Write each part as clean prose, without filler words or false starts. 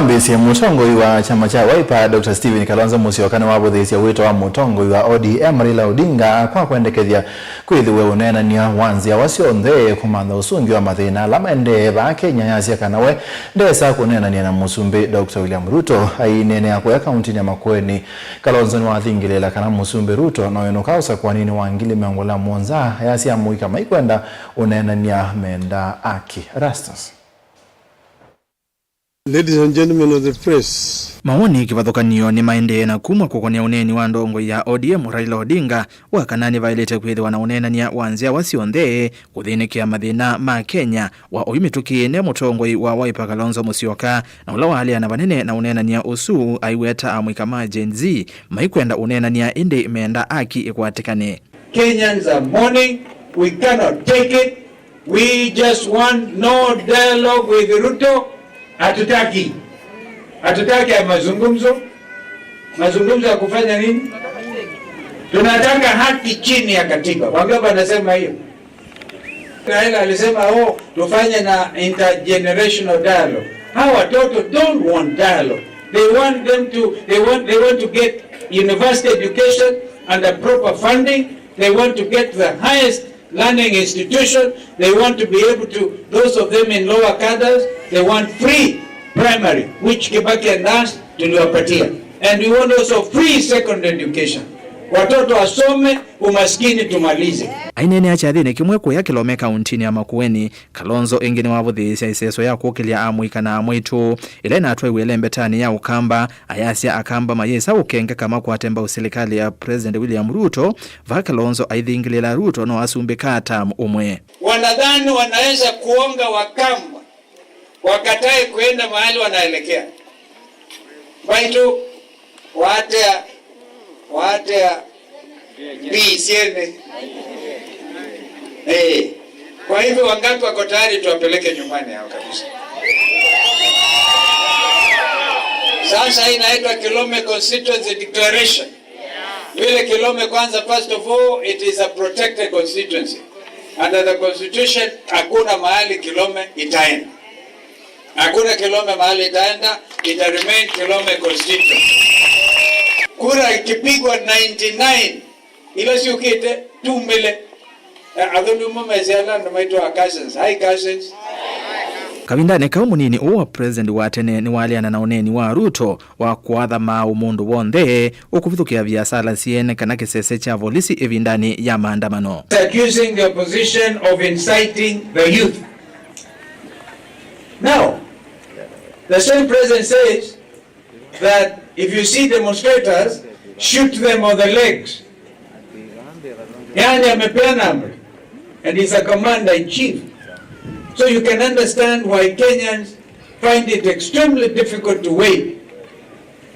wambisi mutongoi wa chama cha Wiper Dr. Stephen Kalonzo Musyoka ni wabuthisia wito wa mutongoi wa ODM Raila Odinga kwa kwendekethia kwithiwe unenania wanzia wasionthe kumantha usungi wa mathina lamende ba Kenya yasia kanawe ndesa kunenania na musumbi Dr. William Ruto ainene akwa kaunti ya Makueni. Kalonzo ni wathingilela kana musumbi Ruto na wenokausa kwa nini wangili meongola monza yasia muika maikwenda unenania menda aki Rastas. Ladies and gentlemen of the press. Maoni kivathukanio ni maende na kumwa kukonia uneni wa ndongo ya ODM Raila Odinga wakanani vailete kwithiwa na unenania wanzia wasionthe kuthinikia mathina ma Kenya wa oyumitukiine mutongoi wa Wiper Kalonzo Musyoka na ula walia na vanene na unenania usu aiweta amwika ma Gen Z maikwenda unenania indi menda aki ikwatikane. Kenyans are mourning. We cannot take it. We just want no dialogue with Ruto. Hatutaki ya mazungumzo ya kufanya nini? Tunataka haki chini ya katiba. Wangapi wanasema hiyo? Raila alisema tufanye na intergenerational dialogue. Hawa watoto don't want dialogue. They want to get university education under proper funding. They want to get the highest learning institution. They want to be able to, those of them in lower cadres, they want free primary, which Kibaki and us tuliwapatia. And we want also free secondary education. Watoto wasome, umaskini tumalize. Ainene achathine kimweko ya Kilome kauntini ya Makueni. Kalonzo engine wavuthisia iseso ya kukilia amwika na amwitu ile na atwa iwele mbetani ya ukamba ayasia akamba mayesa ukenge kama kuatemba usilikali ya President William Ruto va Kalonzo aithingilila Ruto no asumbika tamu umwe. Wanadhani wanaweza kuonga wakamba wakatae kuenda mahali wanaelekea. Baitu waatea siene. Kwa hivyo wangapi wako tayari tuwapeleke nyumbani hao kabisa? Sasa inaitwa Kilome Constituency Declaration. Vile Kilome kwanza, first of all, it is a protected constituency. Under the constitution, hakuna mahali Kilome itaenda. Hakuna Kilome mahali itaenda, ita remain Kilome constituency. Kura ikipigwa 99, ilo si ukite tumbele. Adhundu mmeziala ndo maitwa cousins. Hi cousins. Kavindane kaumunini uwa President watene ni waliana na uneni wa Ruto wa kuadha maa umundu wonthe ukuvithukia viasala siene kana kisese cha volisi evindani ya maandamano. Accusing the opposition of inciting the youth. Now, the same president says that if you see demonstrators, shoot them on the legs. Yani amepeana amri, and he's a commander-in-chief. So you can understand why Kenyans find it extremely difficult to wait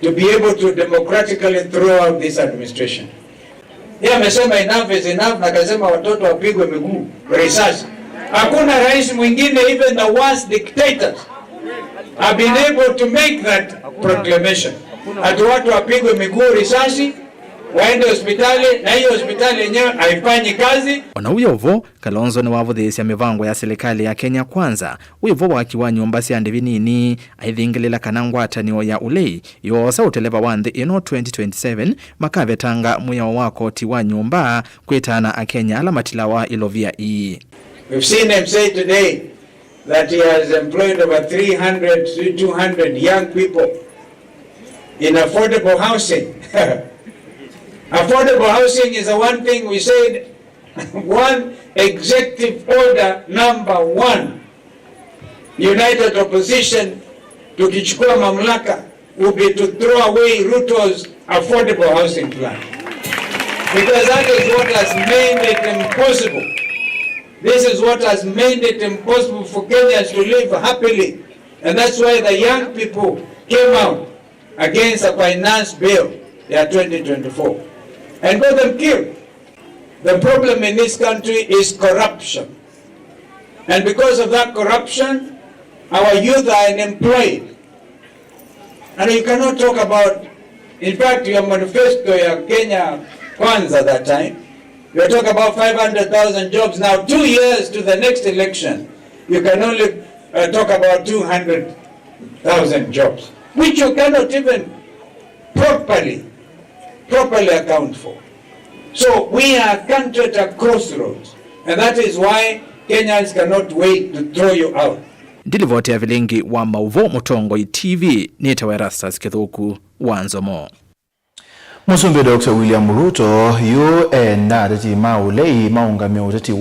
to be able to democratically throw out this administration. Yeye amesema enough is enough, na akasema watoto wapigwe miguu risasi. Hakuna rais mwingine, even the worst dictators have been able to make that proclamation. Ati watu wapigwe miguu risasi, waende hospitali, na hiyo hospitali yenyewe haifanyi kazi. Ona uyovo Kalonzo ni wavuthisia mivango ya serikali ya Kenya Kwanza uyovo wakiwa nyumba cia ndivinini aithingilila kana ngwatanio ya ulei yosa uteleva wanthi ino 2027 makavetanga muyao wako tiwa nyumba kwitana a Kenya ala matilawa ilovia ii. We've seen him say today that he has employed over 300 to 200 young people in affordable housing. Affordable housing is the one thing we said, one executive order number 1. United opposition tukichukua mamlaka will be to throw away Ruto's affordable housing plan. Because that is what has made it impossible. This is what has made it impossible for Kenyans to live happily. And that's why the young people came out against a finance bill, 2024, and got them killed. The problem in this country is corruption. And because of that corruption, our youth are unemployed. And you cannot talk about, in fact, your manifesto, your Kenya Kwanza that time, you talk about 500,000 jobs. Now, 2 years to the next election, you can only talk about 200,000 jobs. which you cannot even properly account for. So we are a country at a crossroads, and that is why Kenyans cannot wait to throw you out. Ndilivoti ya vilingi wa Mauvo Mutongoi TV nitawe Erastus Kithuku Wanzomo. Musumbi Dr. William Ruto yu ndati maulei maungamia uteti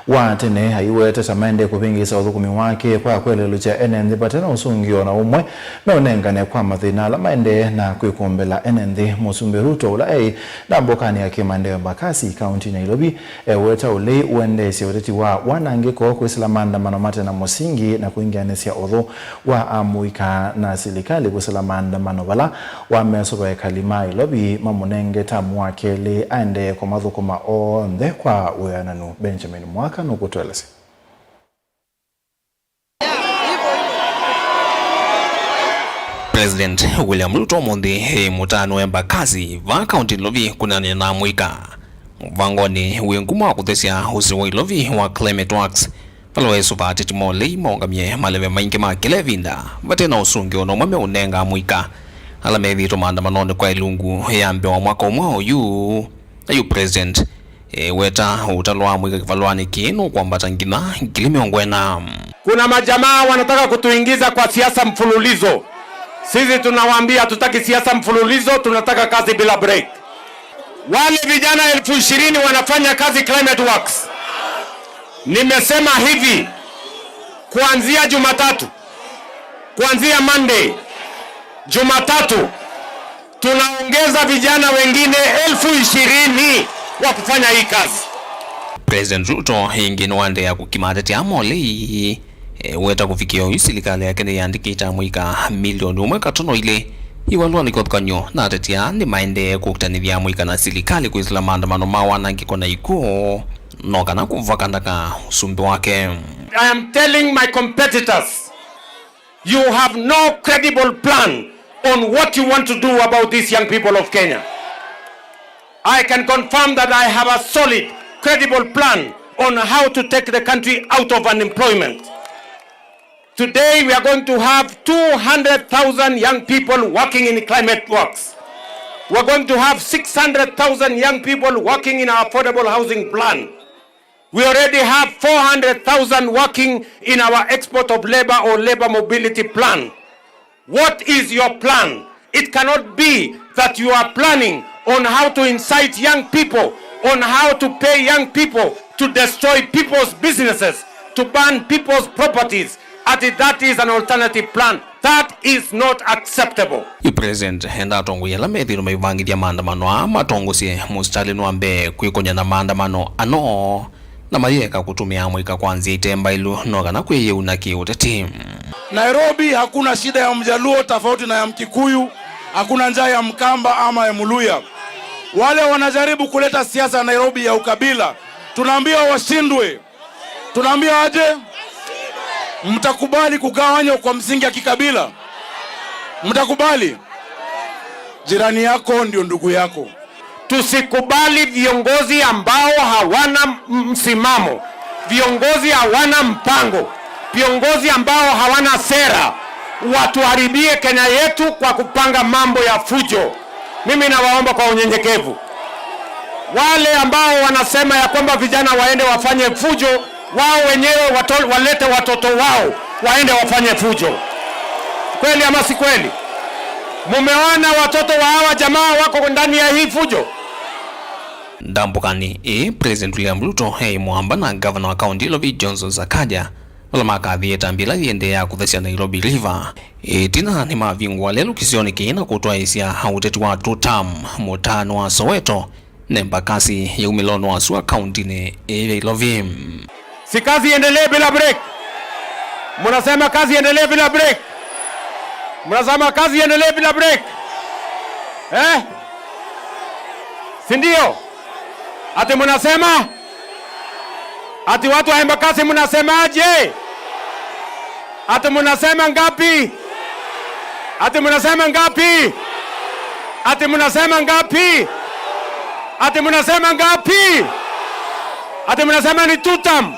wa tene haiwete samende kupingisa uthukumi wake kwa kwelelo cha NND patena usungio na umwe meonengane kwa mathina la maende na kwikumbela NND. Musumbi Ruto ulai ndambokani ya Kimandeo Embakasi kaunti Nairobi weta ulei uendesi uteti wa wanangiko kuisila maandamano matena musingi na kuingianesia udhu wa amuika na silikali kuisila maandamano bala wamesoba kalima Nairobi mamunenge tamu wakele aende kwa mathukuma onthe kwa weananu. Benjamin Mwaka nukutwelese. President William Ruto mundi mutano Embakasi va kaunti Nairobi kunani na mwika vangoni wenguma wa kuthesia usi wa Nairobi wa Climate Works palo esu va titimole maungamie maleve maingi makele vinda vatena usungio no mame unenga mwika ala mevito maandamano kwa ilungu yambe wa mwaka umwao yu president weta utalwa mwika kivalwani kinu kwa mbatangina ngilime ongwena. Kuna majamaa wanataka kutuingiza kwa siasa mfululizo. Sisi tunawaambia tutaki siasa mfululizo, tunataka kazi bila break. Wale vijana 20,000 wanafanya kazi Climate Works. Nimesema hivi, kuanzia Jumatatu, kuanzia Monday, Jumatatu, tunaongeza vijana wengine 20,000 wa kufanya hii kazi. President Ruto hingi nwande ya kukimadati amoli weta kufikio isilikali ya kene yandikita mwika milioni umweka tono ile iwalua nikotkanyo na atetia ni maende kukutanivya mwika na silikali kuisila maandamano mawana ngikona ikuo noka na kuvakandaka usumbi wake. I am telling my competitors, you have no credible plan on what you want to do about these young people of Kenya. I can confirm that I have a solid, credible plan on how to take the country out of unemployment. Today we are going to have 200,000 young people working in Climate Works. We are going to have 600,000 young people working in our affordable housing plan. We already have 400,000 working in our export of labor or labor mobility plan. What is your plan? It cannot be that you are planning on how to incite young people, on how to pay young people to destroy people's businesses, to burn people's properties. That is an alternative plan. That is not acceptable. The president henda tongo yala medhiro maivangi ya maandamano ama tongo si mustali nuambe kuikonya na maandamano ano na mayeka kutumia mwika kwanzi itemba ilu noga na kweye unaki uteti. Nairobi hakuna shida ya Mjaluo tofauti na ya Mkikuyu, hakuna njaa ya Mkamba ama ya Muluya. Wale wanajaribu kuleta siasa Nairobi ya ukabila, tunaambia washindwe. Tunaambia aje? Mtakubali kugawanywa kwa msingi ya kikabila? Mtakubali? Jirani yako ndio ndugu yako. Tusikubali viongozi ambao hawana msimamo, viongozi hawana mpango, viongozi ambao hawana sera, watuharibie Kenya yetu kwa kupanga mambo ya fujo. Mimi nawaomba kwa unyenyekevu, wale ambao wanasema ya kwamba vijana waende wafanye fujo, wao wenyewe walete watoto wao waende wafanye fujo. Kweli ama si kweli? Mumeona watoto wa hawa jamaa wako ndani ya hii fujo? Ndambukani President William Ruto muamba na governor wa county Nairobi Johnson Sakaja wala makadhi tambila yende ya kuthesia Nairobi River tina ni mavingwa lelo kisioni kina kutoa hisia hauteti wa tutam mutano wa Soweto na Embakasi ya umilono wa suwa county ni Nairobi. Si kazi endelee bila break? Munasema kazi endelee bila break? Munasema kazi endelee bila break? Si ndio? Ati munasema? Ati watu wa Embakasi munasemaje? Ati munasema ngapi? Ati munasema ngapi? Ati munasema ngapi? Ati munasema ngapi? Ati munasema ni tutam.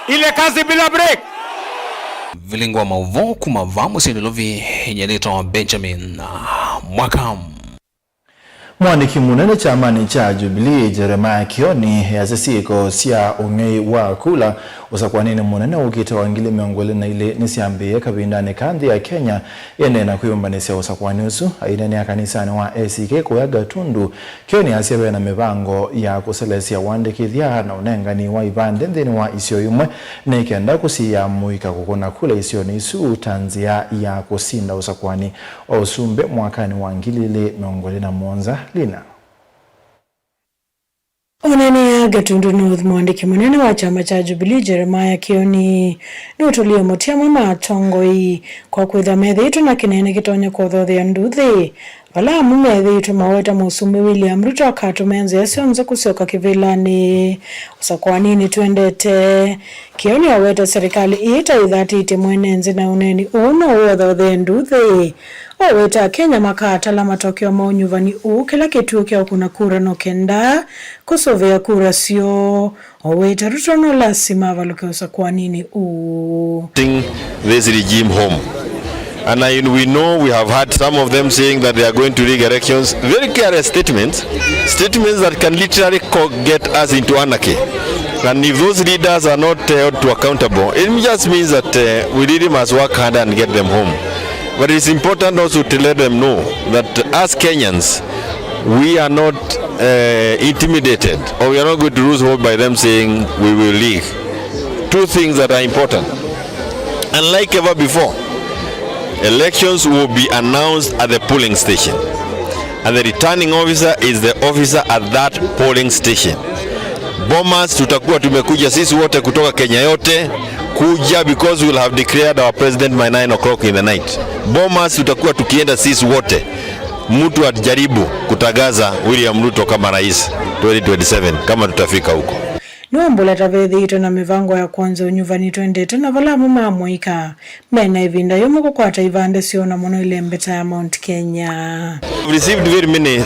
Ile kazi bila break. vilingwa mauvo kumavamu sindilovi yenyeletwa Benjamin Mwakam. Mwaniki munene chamani cha Jubilee Jeremiah Kioni ya zisiko sia ungei wa kula usakwanini munene ukita wangili miongole na ile nisiambie kabindani kandi ya Kenya yenena kuyumbanisia usakwani usu ainene ya kanisani wa ACK kuyaga tundu. Kioni asiawe na mivango ya kuselesia wandikithia na unengani wa ibande ndini wa isio yumwe na ikenda kusiya muika kukuna kula isio ni isu tanzia ya kusinda usakwani wa usumbe mwakani wangilile miongole na Monza Lina. Onene ya Gatundu North mwandiki munene wa chama cha Jubilee Jeremiah Kioni nutulie mutia mama tongoi kwa kwitha methitu na kinene gitonye kuthothe nduthi vala mumethitu maweta musumbi William Ruto akatumenze yasionze kusioka kivilani usakwanini twendete. Kioni aweta serikali ita ithatite mwenenzi na uneni uno uothothe nduthi oweta Kenya makatala matokeo maunyuvani kila kituo kia kuna kura no kenda kusovea kura sio oweta Ruto no lasima valuke usakwanini this regime home. And we know we have had some of them saying that they are going to rig elections. Very clear statements that can literally get us into anarchy. And if those leaders are not held to accountable, it just means that we really must work hard and get them home. But it's important also to let them know that as Kenyans, we are not intimidated, or we are not going to lose hope by them saying we will leave. Two things that are important. Unlike ever before, elections will be announced at the polling station, and the returning officer is the officer at that polling station. Bomas tutakuwa tumekuja sisi wote kutoka Kenya yote kuja because we will have declared our president by 9 o'clock in the night. Bomas tutakuwa tukienda sisi wote, mtu atijaribu kutagaza William Ruto kama rais 2027 kama tutafika huko. Nuambula tavethi na mivango ya kwanza unyuvani twendete na vala mama moika mena ivinda yomo kukwata ivande siona mono ile mbeta ya Mount Kenya. We've received very many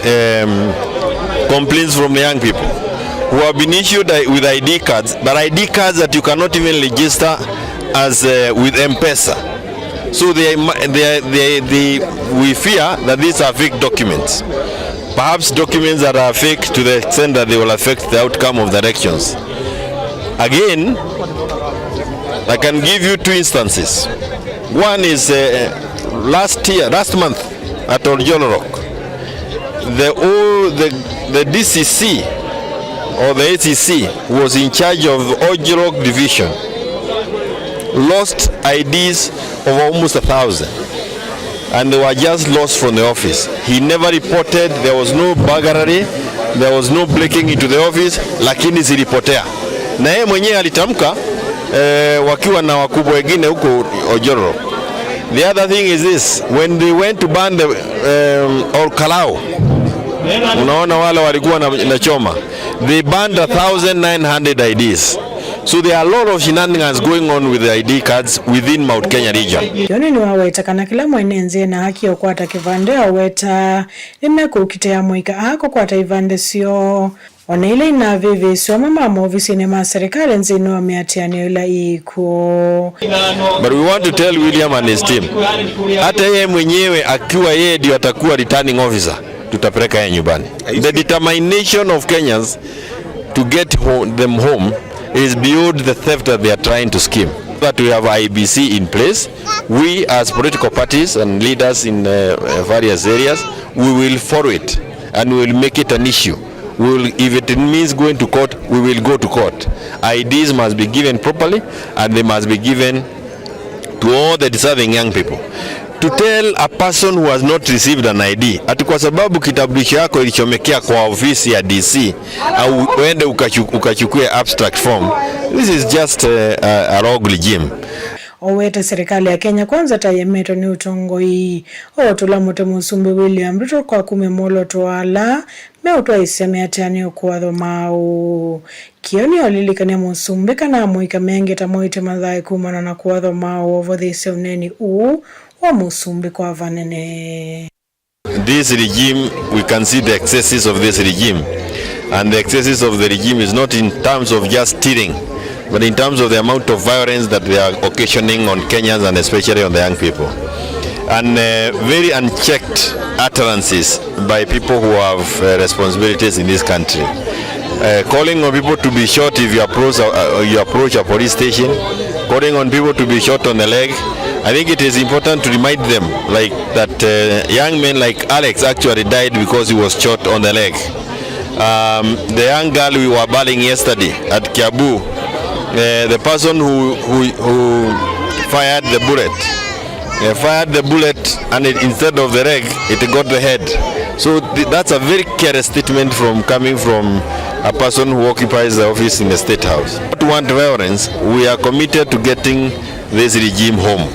complaints from the young people who have been issued with ID cards, but ID cards that you cannot even register as with M-Pesa. So we fear that these are fake documents. Perhaps documents that are fake to the extent that they will affect the outcome of the elections. Again, I can give you two instances. One is last month at Oljolorok. The DCC or the ACC was in charge of Oljolorok division. Lost IDs of almost 1,000. And they were just lost from the office. He never reported, there was no burglary, there was no breaking into the office, lakini zilipotea. Na yeye mwenyewe alitamka wakiwa na wakubwa wengine huko Ojoro. The other thing is this, when they went to ban the Olkalao, unaona wale walikuwa na choma, they banned 1,900 IDs. So there are a lot of shenanigans going on with the ID cards within Mount Kenya region. Yoni ni waweta kana kila mwenenze na haki ya kuata kivande aweta nimeku ukitea mwika hako kuata ivande sio ona ile ina vivi sio mama ofisi ni maserikali nzino wameatiani ila iko. But we want to tell William and his team, hata yeye mwenyewe akiwa yeye ndio atakuwa returning officer, tutapeleka yeye nyumbani. The determination of Kenyans to get them home is beyond the theft that they are trying to scheme. That we have IBC in place, we as political parties and leaders in various areas, we will follow it and we will make it an issue. If it means going to court, we will go to court. IDs must be given properly and they must be given to all the deserving young people. To tell a person who has not received an ID ati kwa sababu kitambulisho yako ilichomekea kwa ofisi ya DC au uende ukachukue abstract form, this is just a rogue regime. Oweta serikali ya Kenya kwanza tayemeto ni utongoi otula mote musumbi William Ruto kwa kumemolo toala meutwa iseme atiani okuwadho mau Kioni olilikania musumbi kana muika mengi tamoite madhai kumana na kuwadho mau over this uneni wa musumbi kwa vanene. This regime, we can see the excesses of this regime, and the excesses of the regime is not in terms of just stealing, but in terms of the amount of violence that they are occasioning on Kenyans and especially on the young people. And very unchecked utterances by people who have responsibilities in this country. Calling on people to be shot if you approach a police station, calling on people to be shot on the leg. I think it is important to remind them like that young men like Alex actually died because he was shot on the leg. The young girl we were battling yesterday at Kiabu, the person who fired the bullet, and instead of the leg, it got the head. So that's a very careless statement coming from a person who occupies the office in the State House. We don't want violence. We are committed to getting this regime home.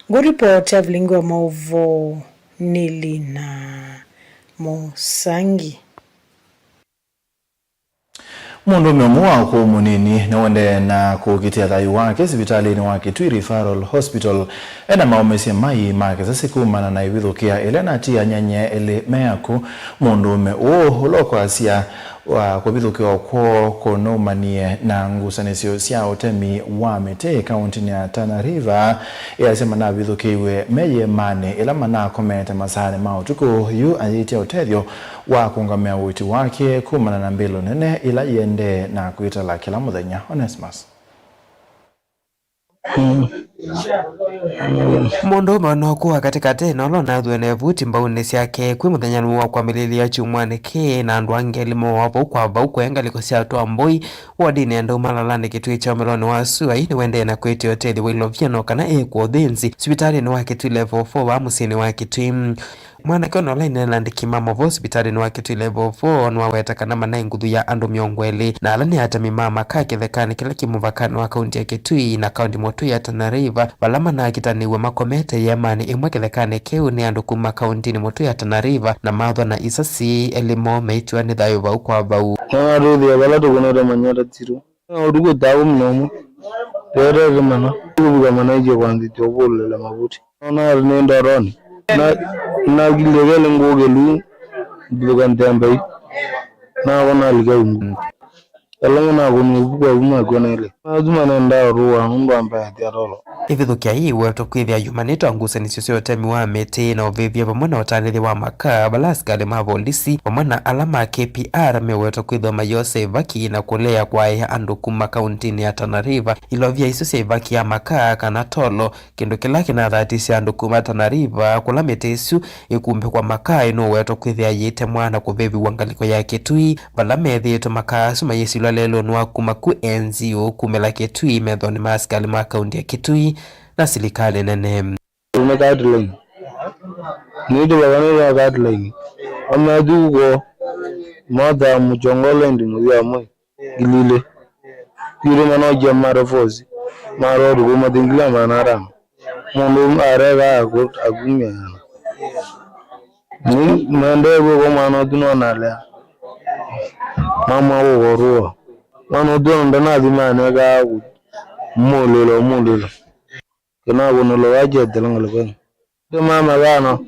Good report of Lingua Movo Nilina Mosangi. Mundu umemua kwa munini na wende na kukitia thayu wake sibitali wa Kitui Referral Hospital ena maomesi mai make sasikumana na ibithukia elena tia nyanye ele meaku mundu ume uloko asia wa kubithukia kwa konomanie na ngusanisio sia utemi wa Mete kaunti ya Tana River yasema na bithukiwe meye mane ela mana komete masane mautuko yu ayitia utethyo wa kungamea witi wake kumana na mbilo nene ila yende na kuita la kila muthenya. Onesmus Mundu manokuwa katika tena lona dhuene vuti mbaune siake kwi muthenya nuwa kwa milili ya chumwane ke na andu ange limo wapo kwa bauko enga liko siatoa mboi wadini enda umalalani Kitui cha umeloni wa Suai ni wende na kweti hoteli wilo vyano kana kwa dhenzi sibitari ni wa Kitui level 4 wa musini wa Kitui mwana kiono laini landiki mamo hospitali ni wa Kitui level 4 nwaweta kana mana ngudhu ya andu miongweli na alani hata mimama kake thekani kila kimuvakani wa kaunti ya Kitui na kaunti motu ya Tana River balama na kitaniwe makomete yamani imwe kithekani keu ni andu kuma kaunti ni motu ya Tana River na madhwa na isasi elimo meitua ni thayu vau kwa vau na ruthi ya balatu kunore manyara tiro odugo tawo mnomo tere mana kubuga manaje kwanzi tobole la mabuti ona nenda roni na gilele ngogelu bugan tembe na wana ligawu elanga na gonu buga uma gonele azuma nenda ruwa ndo ambaye tiarolo Ivithukia hii weto kwithia yumanito ngusanisio cia utemi wa Mete na uvivia pamwe utanithi wa makaa balaskali ma polisi pamwe na alama KPR meweto kwithia mayose ivaki na kulea kwa andu kuma kauntini ya Tana River ilovia isu cia ivaki ya makaa kana tolo kindu kila kinathatisya andu kuma Tana River kula Mete isu ikumbe kwa makaa ino weto kwithia yite mwana kuvivi wangaliko ya Kitui bala methito makaa suma yesilwa lelo nwa kuma ku NGO kumela Kitui methoni maaskali ma kaunti ya Kitui na serikali nene guideline ni de bana guideline amma dugo mada mujongole ndi ya moy gilile kiro mano jamara fozi maro dugo madingila manara mundu arega agumya ni mande go mano duno nale mama wo ruwa mano duno ndana dimane ga mulilo kana wono lo waje delangalo ko mama bana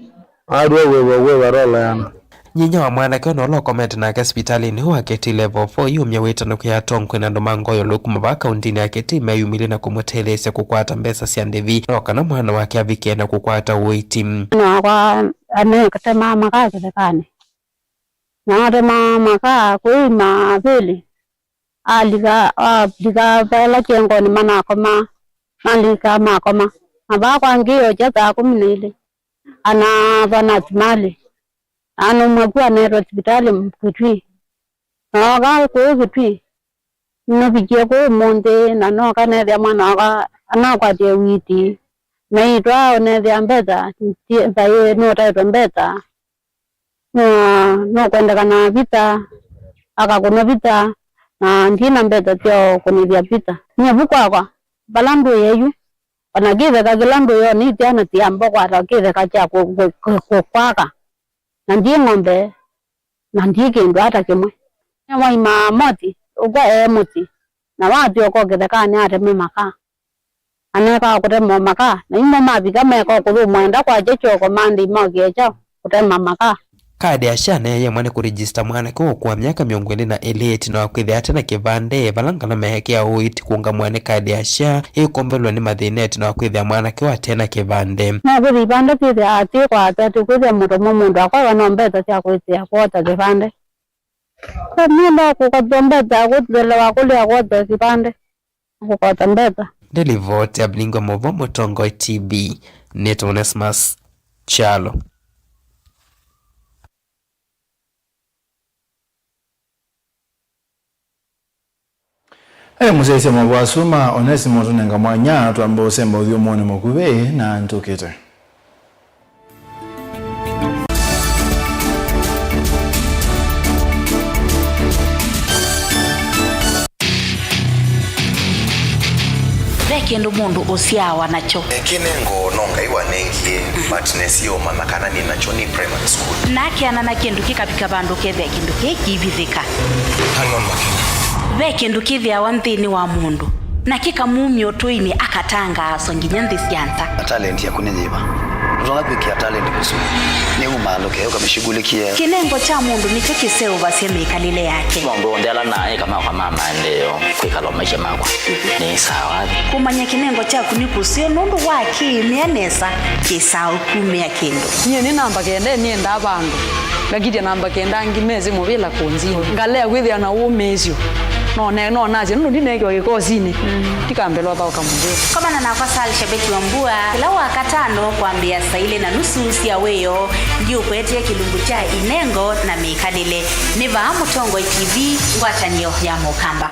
adwe we barola yana nyinya wa mwana kiono lo comment na hospitali ni wa Kitui level 4 yumya wetano kwa tonko na ndomangoyo lokuma ba kaunti ya Kitui mayumile na kumutelesa kukwata mbesa cia ndevi no kana mwana wake avike na kukwata witi na kwa ane kata mama ka kane na de mama ka kuima vile aliga bela kengo ni mana koma malika makoma aba kwa ngio jata kuminile ana bana timali ano mabua na hospitali mkutwi na ga ko kutwi no bije ko monde na no kana ya mwana ga ana kwa de witi na itwa ne de ambeta bae no ta ambeta no kwenda kana vita aka kuna vita na ndina mbeta tio kunidia vita nyabukwa kwa balando yeyu anagire ka gilando yo ni tiana tiambo kwa rakire ka cha kwaka na ndiye ng'ombe na ndiye kindu hata kimwe wa ima moti ugo moti na watu oko githekani ateme maka aneka kutema maka na imo mabiga meko kuthumwenda kwa jecho ko mandi mogecha kutema maka kadi ya SHA neye mwane kuregister mwana kwa miaka 28 na wakwithia tena kivande balangana mehekea uiti kuunga mwane kadi ya SHA ikombelwa ni mathine na wakwithia mwana kwa tena kivande na kuri bande pide ati kwa atatu kwithia mundu akwa nombeta cia kwithia kwota kivande kamila kukadombeta kuthela wakulia kwota kivande kukota mbeta Delivote ya Blingo Movo Mutongo TV Neto Onesmus Chalo. Musese mwasuma Onesimo tunenga mwanya twambo semba uthio mwone mukube na ntukite. Kendo mundu usiawa nacho kinengo nonga iwa nengie but nesio manakana ni nacho ni primary school nakiana na kindu kikapika bandu kethe kindu kikivithika hanon makina kindu kithia wanthini wa mundu na kikamumyo tuini akatanga songinya ndisianta talent ya kunenyiba Unaona kwa talent kusudi ni umaloke ukamshughulikia kinengo cha mundu nicho kiseo baseme kalile yake mambo ndala naye kama maendeleo kwikala maisha mako ni sawa kumanya kinengo cha kunikusio nundu waki mianesa kisao kumya kindu nye ni namba kende ni enda bandu lakini namba kenda ngimeze mobila konzi ngale agwithia na umezio no naje nundu ndinege gikosini tikambelwa ba ukamuje kama na nafasali shabeki wa mbua kila wakatano kuambia saile na nusu sia weyo ndio kwetie kilungu cha inengo na mikalile niva Mutongo TV ngwatanio ya Mukamba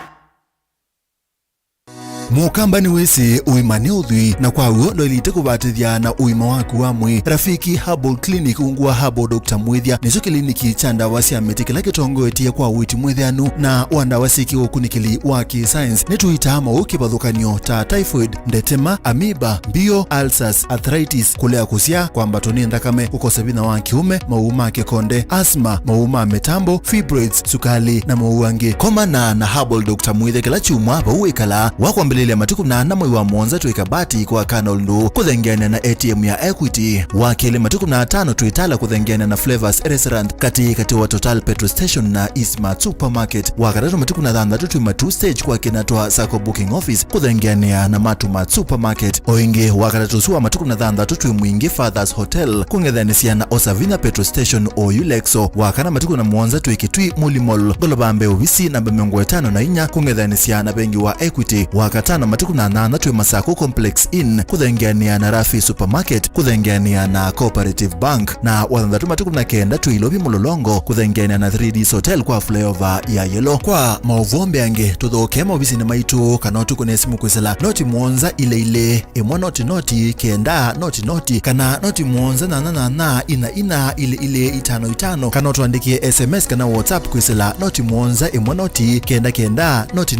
Mukamba ni wese uimane uthui na kwa uo ndoilite kubatithia na uima waku wa mwi Rafiki Herbal Clinic ungwa Herbal Dr. Mwithia nicho kliniki cha ndawa cia miti kila kitongoetie kwa witi mwithianu na wandawa siki ukunikili wa ki-science nituita mauki bathukanio ta typhoid, ndetema, amoeba, bio, ulcers, arthritis, kulea kusia, kwambatoni thakame, kukosa bina wa kiume, mauma kikonde, asthma, mauma metambo, fibroids, sukali na mauangi. Komana na Herbal Dr. Mwithia kila chuma bauikala wakwambelele matuku na mwezi wa mwanza tuikabati kwa Canal Ndu kuthengiana na ATM ya Equity wakele matuku na 5 tuitala kuthengiana na Flavors Restaurant kati wa Total Petrol Station na Eastmart Supermarket wakatatu matuku na 3 tuima 2 stage kwa kinatoa Sacco Booking Office kuthengiana na Matumat Supermarket oinge wakatatu suwa matuku na 3 tuimwingi Fathers Hotel kungethanisia na Osavina Petrol Station o Ulexo wakana matuku na mwanza tuikitui Mulimol Golobambe Ovisi namba 54 kungethanisia na bengi wa Equity wakatana matuku na 8 tuima Sacco Complex Inn kuthengiania na Rafi Supermarket kuthengiania na Cooperative Bank na wathandatu matuku na 9 tuilobi Mulolongo kuthengiania na 3D Hotel kwa flyover ya Yellow kwa mauvombe ange tuthoke mobisi na maitu kana tukunesimu kwisela noti mwanza ile emwa noti kenda noti kana noti mwanza na ina ile 55 kana tuandikie SMS kana WhatsApp kwisela noti mwanza emwa noti kenda noti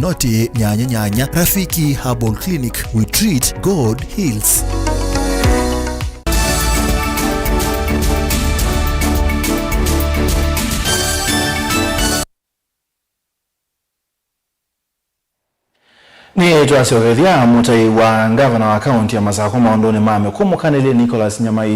nyanya Rafiki Herbal Clinic, we treat, God heals. Ni tuasiogethia mutai wa gavana wa kaunti ya Masako maondoni mame kumukanile Nicholas Nyamai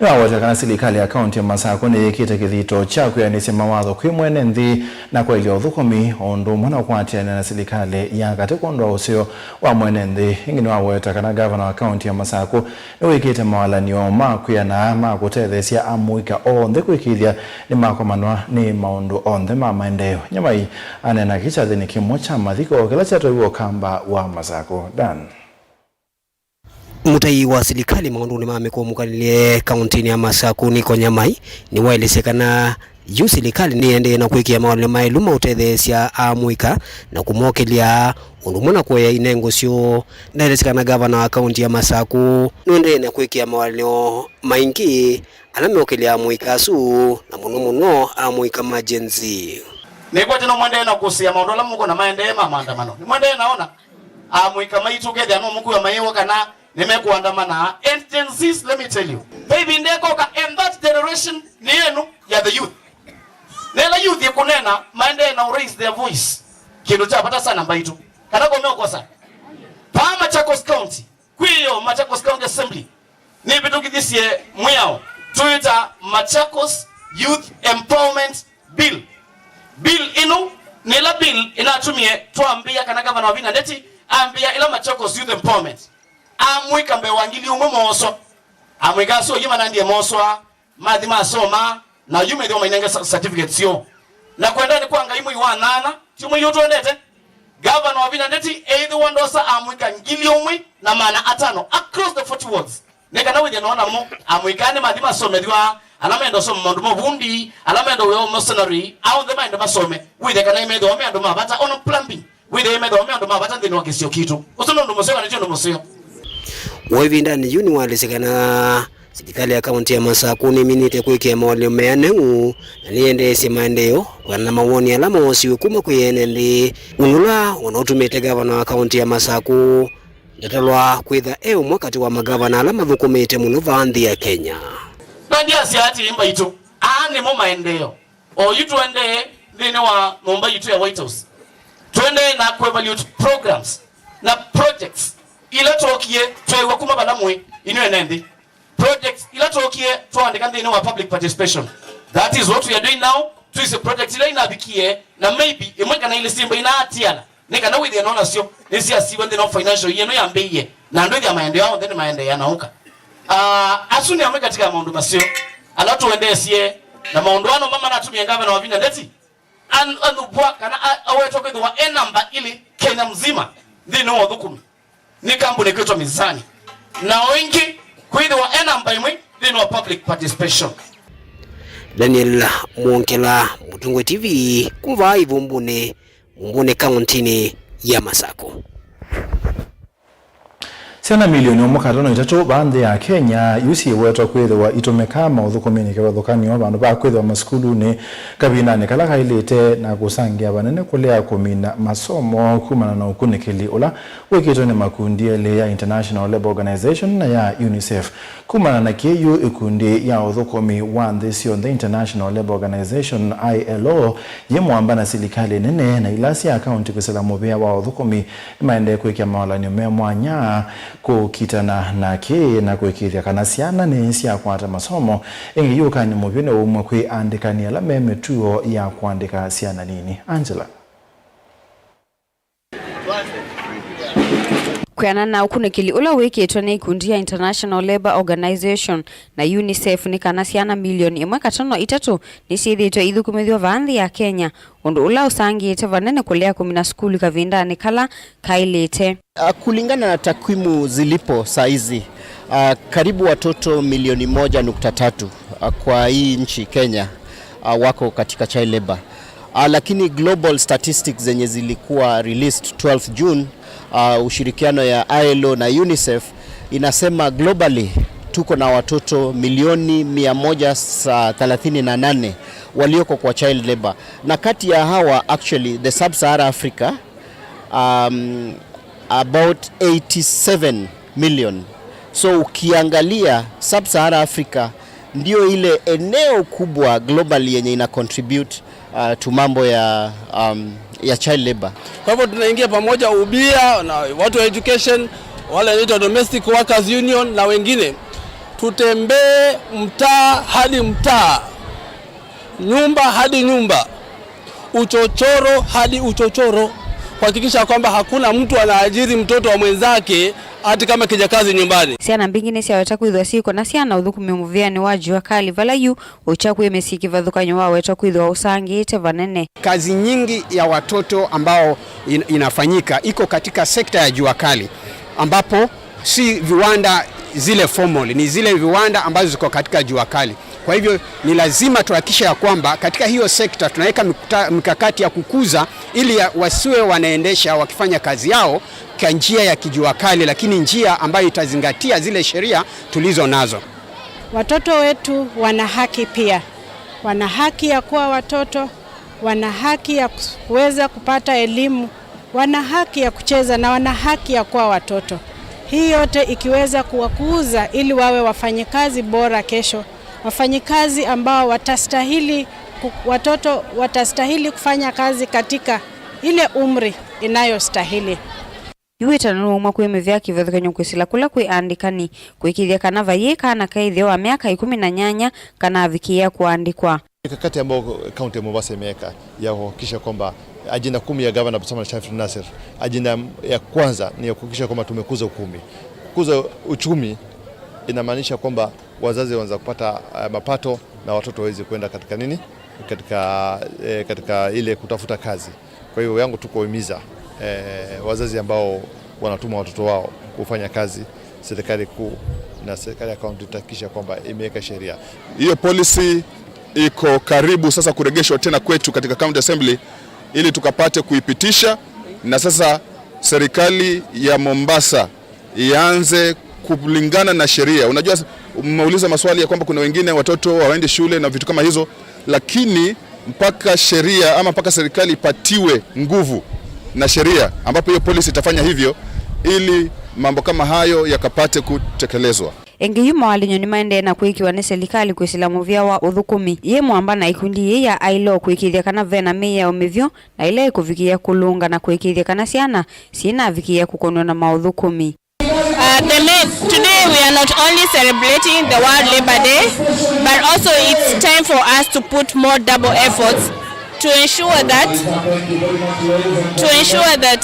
ni wawatakana serikali ya kaunti ya Masako ni kite kithito cha kuyanisia mawatho kwi mwene nthi na kwa ilio thukumi ondu mwana ukwatiana na serikali ya katikondo usio wa mwene nthi ingini wawatakana gavana wa kaunti ya Masako ni wikite mawalanio makuyana makutethesia amuika onthe kwikithia ni makomanwa ni maundu onthe ma maendeleo. Nyamai anena kichathini kimwe cha mathiko kila chatoiwo kamba wa Masako Dan. Mutai wa serikali maondoni mame kumukanile kaunti ya Masako Niko Nyamai ni waelesekana yu serikali ni ende na kwikia mawalio mailuma utethesia amuika na kumokelia undumona kwa inengo sio naelesekana gavana wa kaunti ya Masako nuende na kwikia mawalio maingi anameokelia amuika su na muno amuika majenzi Neko tena mwende na kusia maondola muko na maendema maandamano. Ni mwende naona amuika maitu gede ano muko ya maiwa kana nimekuandamana agencies. Let me tell you. Baby ndeko ka and that generation ni yenu ya the youth. Nela youth yekunena maende na raise their voice. Kino cha pata sana mbaitu. Kana kwa meokosa. Pa Machakos County. Kuyo Machakos County Assembly. Ni bitu kidisie mwao. Tuita Machakos Youth Empowerment Bill. Bill ino nila bill inatumie tuambia kana gavana Wavinya Ndeti ambia ila Machakos Youth Empowerment. Amwika mbe wangili umomoso. Amwika so yima nandie moswa, madhima soma na yume ndio mainenga certificates yo. Na kwenda ni kwanga imu iwanana, timu yoto ndete. Governor Wavinya Ndeti either wandosa amwika ngili umwi na maana atano across the 40 wards. Neka na wije naona mo amwikane madhima somediwa alamendo so mondo mo bundi alamendo we mercenary au the mind masome wije kana imedo amendo mabata on plumbing wije imedo amendo mabata ndino wakisio kitu usono ndo moseo na ndo moseo Wevi ndani yuni walisikana serikali ya kaunti ya Masakuni minite kuikia mawali meanengu na niendesi maendeleo kwa na mawoni alama wasiwe kuma kuyenende unula wanaotumete gavana wa kaunti ya Masaku yatalwa kwitha mwakati wa magavana alama vukumite muno vandhi ya Kenya. Nandia siati imba itu aane mo maendeleo o yitu ende dhini wa momba yitu ya White House tuende na kuevaluate programs na projects ila tokie tuwe wakuma balamwe inu enendi projects ila tokie tuandika dhini wa public participation. That is what we are doing now. Tuise project ila inabikie na maybe imweka na ile simba inaatiana nika na within ona sio nisi asiwe ndino financial yeno ya mbeye na ndo ya maendeleo then maendeleo yanauka asuni amwe katika maundu masio ala tuendesie na maundu ano mama natumia gavana Wavinya Ndeti anubwa kana aweto kwa namba ili Kenya mzima ndino wadhukumi ni kampuni kwetu mizani na wengi kwa namba imwe ndino public participation. Daniel Mwonkela, Mutungwe TV, kumva ivo mbune kauntini ya Masako. Siana milioni omukatono itatu bande ya Kenya yusi wetu kwithwa itumeka mauthukumini ke wathukani wa bandu ba kwithwa maskulu ni kabinane kala kailite na kusangia banene kulea kumina masomo kumana na ukunikili ula wikito ni makundi ele ya International Labour Organization na ya UNICEF kumana na KU ikundi ya uthukumi wa nthisi on the International Labour Organization ILO yemwamba na serikali nene na ilasi ya kaunti kusela mubea wa uthukumi imaende kuikia mawalani mwanya kukitana na ke na kuikithia kana siana ni sia kwata masomo ingiyuka ni mubine umwe kwiandikania la memetuo ya kuandika siana nini. Angela kuyana na ukunikili ula wikitwa ni ikundi ya International Labour Organization na UNICEF ni kana siana milioni 1.3 nisithitwe ithukumithio vandhi ya Kenya undu ula usangite vanene kulea kumina skuli kavindani kala kailite. Kulingana na takwimu zilipo saizi karibu watoto milioni 1.3 kwa hii nchi Kenya wako katika child labor. Lakini global statistics zenye zilikuwa released 12 June ushirikiano ya ILO na UNICEF inasema globally tuko na watoto milioni 138 walioko kwa child labor, na kati ya hawa actually the sub-Sahara Africa about 87 million. So ukiangalia sub-Sahara Africa ndio ile eneo kubwa globally yenye ina contribute to mambo ya child labor. Kwa hivyo tunaingia pamoja ubia na watu wa education, wale wanaitwa domestic workers union na wengine, tutembee mtaa hadi mtaa, nyumba hadi nyumba, uchochoro hadi uchochoro, kuhakikisha kwamba hakuna mtu anaajiri mtoto wa mwenzake hata kama kijakazi nyumbani. Siana mbingine sia wetakwithwa siko na siana uthukumi muviani wa jua kali valayu uchakwe mesiki vathukanyo wa wetakwithwa usangite vanene. Kazi nyingi ya watoto ambao inafanyika iko katika sekta ya jua kali, ambapo si viwanda zile formal, ni zile viwanda ambazo ziko katika jua kali. Kwa hivyo ni lazima tuhakikishe ya kwamba katika hiyo sekta tunaweka mikakati ya kukuza ili wasiwe wanaendesha wakifanya kazi yao kwa njia ya kijua kali, lakini njia ambayo itazingatia zile sheria tulizo nazo. Watoto wetu wana haki pia. Wana haki ya kuwa watoto, wana haki ya kuweza kupata elimu, wana haki ya kucheza na wana haki ya kuwa watoto. Hii yote ikiweza kuwakuza ili wawe wafanyikazi bora kesho. Wafanyikazi ambao watoto watastahili kufanya kazi katika ile umri inayostahili. yuita numa kwimithia kivethekany'o kwisila kula kwiandikani kwikithia kana vaye kana kaithio wa miaka 18 kana avikia kuandikwa. Mikakati ambayo kaunti ya Mombasa imeweka ya kuhakikisha kwamba ajenda 10 ya Governor Abdulswamad Sharif Nassir, ajenda ya kwanza ni ya kuhakikisha kwamba tumekuza uchumi. Kukuza uchumi inamaanisha kwamba wazazi waanza kupata mapato na watoto waweze kwenda katika nini? Katika ile kutafuta kazi. Kwa hiyo yangu tukohimiza wazazi ambao wanatuma watoto wao kufanya kazi, serikali kuu na serikali ya kaunti tutahakikisha kwamba imeweka sheria. Hiyo policy iko karibu sasa kurejeshwa tena kwetu katika County Assembly ili tukapate kuipitisha, na sasa serikali ya Mombasa ianze kulingana na sheria. Unajua umeuliza maswali ya kwamba kuna wengine watoto hawaendi shule na vitu kama hizo, lakini mpaka sheria ama mpaka serikali ipatiwe nguvu na sheria ambapo hiyo policy itafanya hivyo ili mambo kama hayo yakapate kutekelezwa. Engiyuma walinyoni maende na kuikiwa ni serikali kwisilamu vya wa uthukumi ye mwamba na ikundi ya ailo kuikithia kana vena meya umivyo na ile kufikia kulunga na kuikithia kana siana sina vikia kukonwa na maudhukumi. Today we are not only celebrating the World Labour Day, but also it's time for us to put more double efforts to ensure that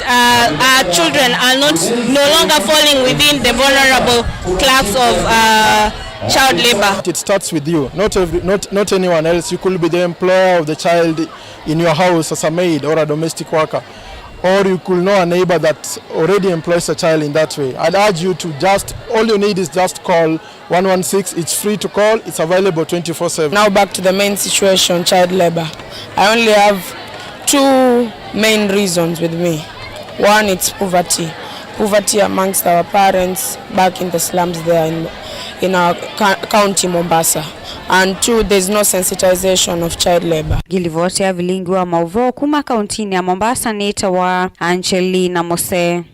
our children are no longer falling within the vulnerable class of child labor. It starts with you, not anyone else. You could be the employer of the child in your house as a maid or a domestic worker, or you could know a neighbor that already employs a child in that way. I'd urge you to all you need is just call 116. It's free to call. It's available 24/7. Now back to the main situation, child labor. I only have 2 main reasons with me. One, it's poverty. Poverty amongst our parents back in the slums there in our county Mombasa. And 2, there's no sensitization of child labor. Gilivotea vilingi wa mauvo kuma kauntini ya Mombasa nita wa Angelina Mose.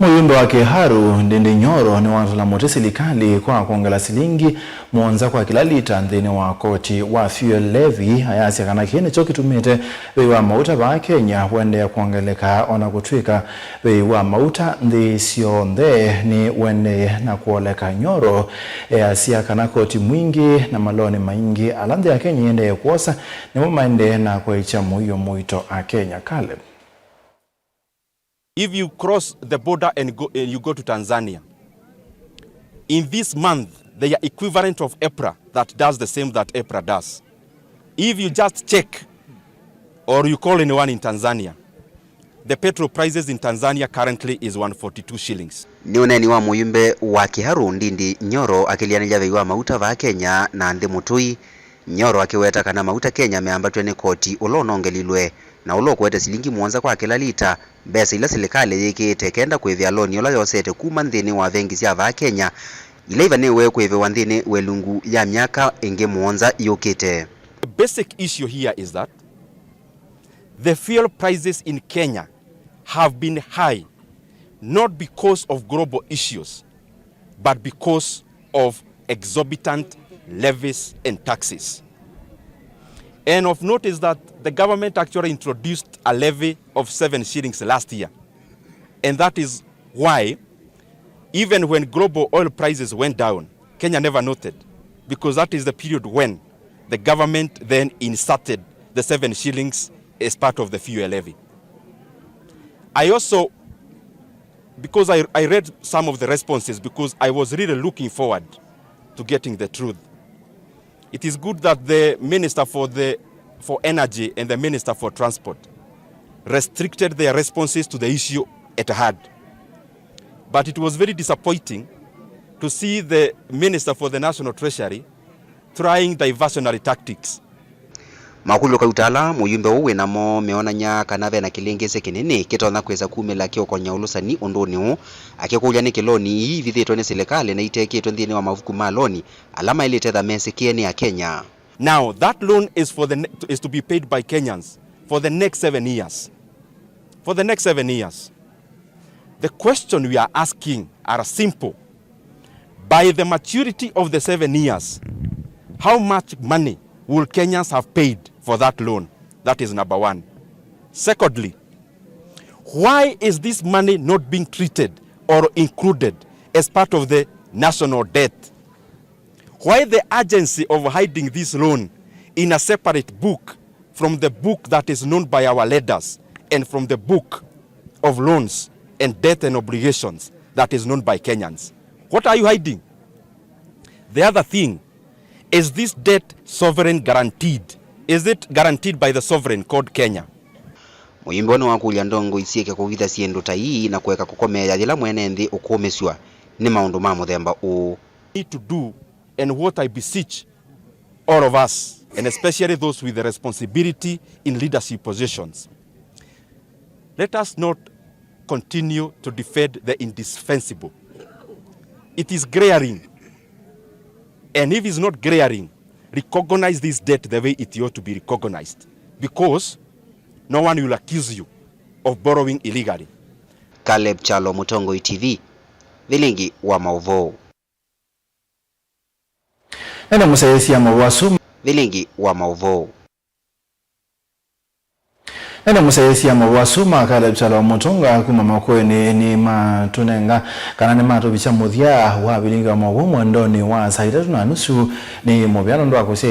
Muyundo wa Kiharu Ndindi Nyoro ni watula mote serikali kwa kuongela silingi muonza kwa kila lita nthini wa koti wa fuel levy hayasi kana kine choki tumite bei wa mauta ba Kenya wende ya kuongeleka ona kutwika bei wa mauta ndi sio ndhe ni wende na kuoleka Nyoro asia kana koti mwingi na maloni maingi alande ya Kenya yende ya kuosa ni mumaende na kwa icha muyo muito a Kenya Caleb. If you cross the border and you go to Tanzania, in this month, they are equivalent of EPRA that does the same that EPRA does. If you just check or you call anyone in Tanzania, the petrol prices in Tanzania currently is 142 shillings. Ni uneni wa muyumbe wa Kiharu Ndindi Nyoro akilianija veiwa mauta va Kenya na ndi mutui. Nyoro akiweta kana mauta Kenya meambatwe ni koti ulonongelilwe na ulokwete silingi muonza kwa kila lita besa ila serikali yikite kenda kwithia loni ola yosete kuma nthini wa vengi cia va Kenya ila ivanewe kwithwa nthini welungu ya miaka ingi muonza yukite. The basic issue here is that the fuel prices in Kenya have been high not because of global issues but because of exorbitant levies and taxes. And of note is that the government actually introduced a levy of 7 shillings last year. And that is why, even when global oil prices went down, Kenya never noted, because that is the period when the government then inserted the 7 shillings as part of the fuel levy. I also, because I read some of the responses, because I was really looking forward to getting the truth. It is good that the Minister for Energy and the Minister for Transport restricted their responses to the issue at hand. But it was very disappointing to see the Minister for the National Treasury trying diversionary tactics. Makulu ka utala muyumbe uwe namo meonanya kanave na kilengese kinene kitona kweza kumela kio konya ulusani ondoni hu akikuja ni kiloni hii vithitwa ni serikali na iteketwa nthini wa mafuku maloni alama ile tetha mesi kieni ya Kenya. Now that loan is to be paid by Kenyans for the next 7 years. For the next 7 years. The question we are asking are simple. By the maturity of the 7 years, how much money will Kenyans have paid for that loan? That is number one. Secondly, Why is this money not being treated or included as part of the national debt? Why the urgency of hiding this loan in a separate book from the book that is known by our leaders and from the book of loans and debt and obligations that is known by Kenyans? What are you hiding? The other thing, is this debt sovereign guaranteed? Is it guaranteed by the sovereign called Kenya? Muimboni wa kulia ndongo isieke kuvitha siendo ta hii na kuweka kukomea thila mwene nthi ukomeswa ni maundu ma muthemba u need to do, and what I beseech all of us, and especially those with the responsibility in leadership positions, let us not continue to defend the indispensable. It is glaring, and if it's not glaring, recognize this debt the way it ought to be recognized, because no one will accuse you of borrowing illegally. Caleb Chalo, Mutongo TV, Vilingi wa Mauvoo. Nenda musayesi ya Mawasuma. Vilingi wa Mauvoo. Nenda musayesi ya Mawasuma Caleb Chalo Mutonga kuma makweni ni matunenga kana ni matu bicha muthia wa Vilingi wa Mauvoo mwandoni wa saa 3:30 ni mubyano ndo akose